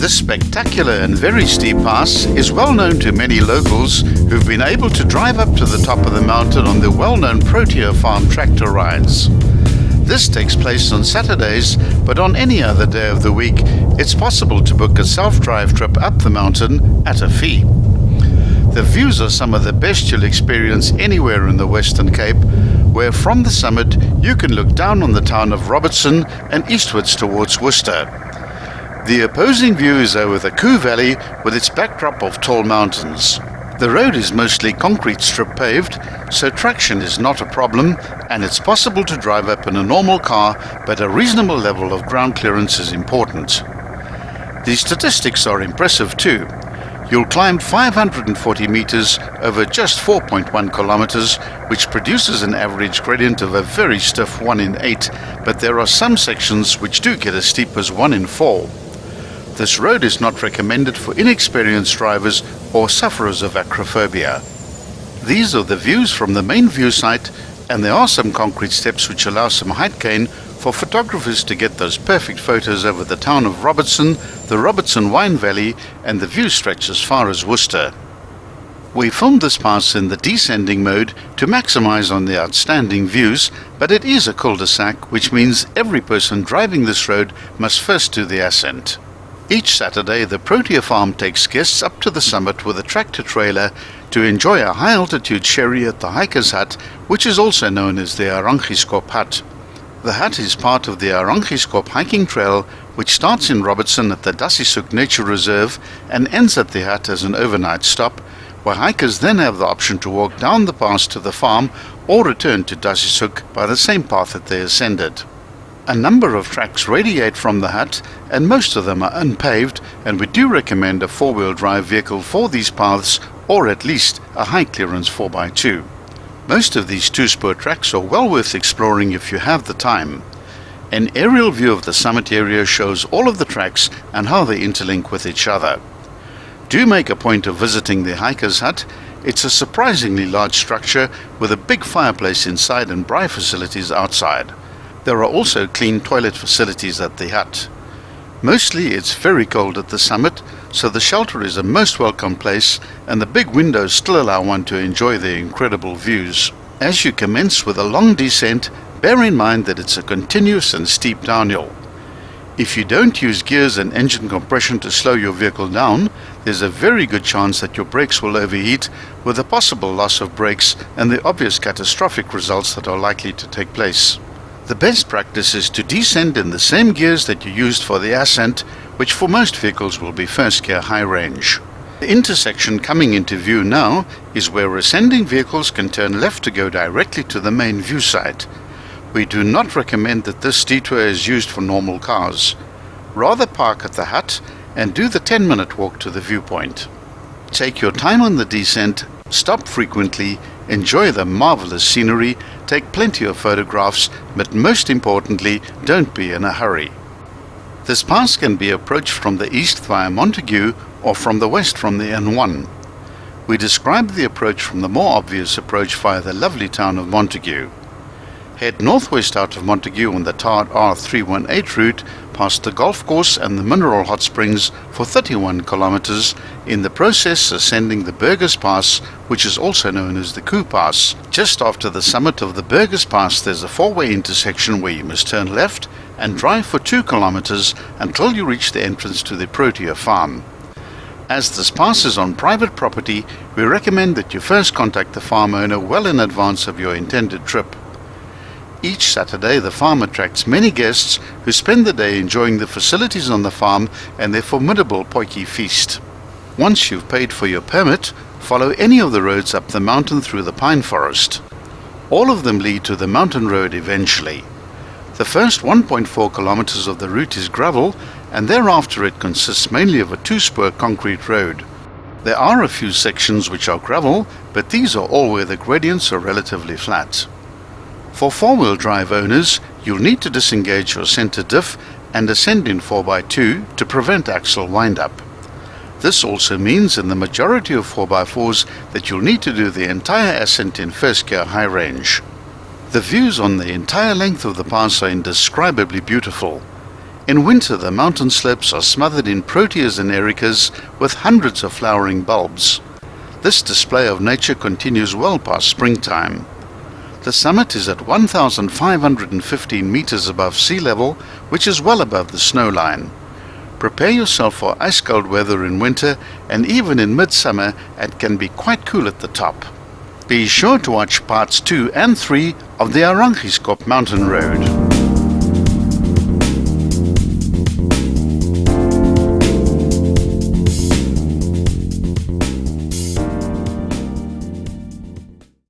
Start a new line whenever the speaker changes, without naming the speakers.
This spectacular and very steep pass is well known to many locals who've been able to drive up to the top of the mountain on the well-known Protea Farm tractor rides. This takes place on Saturdays, but on any other day of the week, it's possible to book a self-drive trip up the mountain at a fee. The views are some of the best you'll experience anywhere in the Western Cape, where from the summit you can look down on the town of Robertson and eastwards towards Worcester. The opposing view is over the Koo Valley with its backdrop of tall mountains. The road is mostly concrete strip paved, so traction is not a problem, and it's possible to drive up in a normal car, but a reasonable level of ground clearance is important. The statistics are impressive too. You'll climb 540 meters over just 4.1 kilometers, which produces an average gradient of a very stiff 1 in 8, but there are some sections which do get as steep as 1 in 4. This road is not recommended for inexperienced drivers or sufferers of acrophobia. These are the views from the main view site, and there are some concrete steps which allow some height gain for photographers to get those perfect photos over the town of Robertson, the Robertson Wine Valley, and the view stretch as far as Worcester. We filmed this pass in the descending mode to maximize on the outstanding views, but it is a cul-de-sac, which means every person driving this road must first do the ascent. Each Saturday, the Protea Farm takes guests up to the summit with a tractor-trailer to enjoy a high-altitude sherry at the hiker's hut, which is also known as the Arangieskop hut. The hut is part of the Arangieskop hiking trail, which starts in Robertson at the Dasisuk Nature Reserve and ends at the hut as an overnight stop, where hikers then have the option to walk down the pass to the farm or return to Dasisuk by the same path that they ascended. A number of tracks radiate from the hut, and most of them are unpaved, and we do recommend a four-wheel drive vehicle for these paths, or at least a high-clearance 4x2. Most of these two-spur tracks are well worth exploring if you have the time. An aerial view of the summit area shows all of the tracks and how they interlink with each other. Do make a point of visiting the hiker's hut. It's a surprisingly large structure with a big fireplace inside and braai facilities outside. There are also clean toilet facilities at the hut. Mostly it's very cold at the summit, so the shelter is a most welcome place, and the big windows still allow one to enjoy the incredible views. As you commence with a long descent, bear in mind that it's a continuous and steep downhill. If you don't use gears and engine compression to slow your vehicle down, there's a very good chance that your brakes will overheat, with a possible loss of brakes and the obvious catastrophic results that are likely to take place. The best practice is to descend in the same gears that you used for the ascent, which for most vehicles will be first gear high range. The intersection coming into view now is where ascending vehicles can turn left to go directly to the main view site. We do not recommend that this detour is used for normal cars. Rather park at the hut and do the 10-minute walk to the viewpoint. Take your time on the descent, stop frequently, enjoy the marvelous scenery, take plenty of photographs, but most importantly, don't be in a hurry. This pass can be approached from the east via Montague or from the west from the N1. We describe the approach from the more obvious approach via the lovely town of Montague. Head northwest out of Montague on the tarred R318 route past the golf course and the mineral hot springs for 31 kilometers, in the process ascending the Burgess Pass, which is also known as the Koo Pass. Just after the summit of the Burgess Pass, there's a four-way intersection where you must turn left and drive for 2 kilometers until you reach the entrance to the Protea Farm. As this pass is on private property, we recommend that you first contact the farm owner well in advance of your intended trip. Each Saturday, the farm attracts many guests who spend the day enjoying the facilities on the farm and their formidable potjie feast. Once you've paid for your permit, follow any of the roads up the mountain through the pine forest. All of them lead to the mountain road eventually. The first 1.4 kilometers of the route is gravel, and thereafter it consists mainly of a two-spur concrete road. There are a few sections which are gravel, but these are all where the gradients are relatively flat. For four-wheel drive owners, you'll need to disengage your center diff and ascend in 4x2 to prevent axle wind-up. This also means in the majority of 4x4s that you'll need to do the entire ascent in first gear high range. The views on the entire length of the pass are indescribably beautiful. In winter, the mountain slopes are smothered in proteas and ericas with hundreds of flowering bulbs. This display of nature continues well past springtime. The summit is at 1,515 meters above sea level, which is well above the snow line. Prepare yourself for ice-cold weather in winter, and even in midsummer it can be quite cool at the top. Be sure to watch parts 2 and 3 of the Arangieskop mountain road.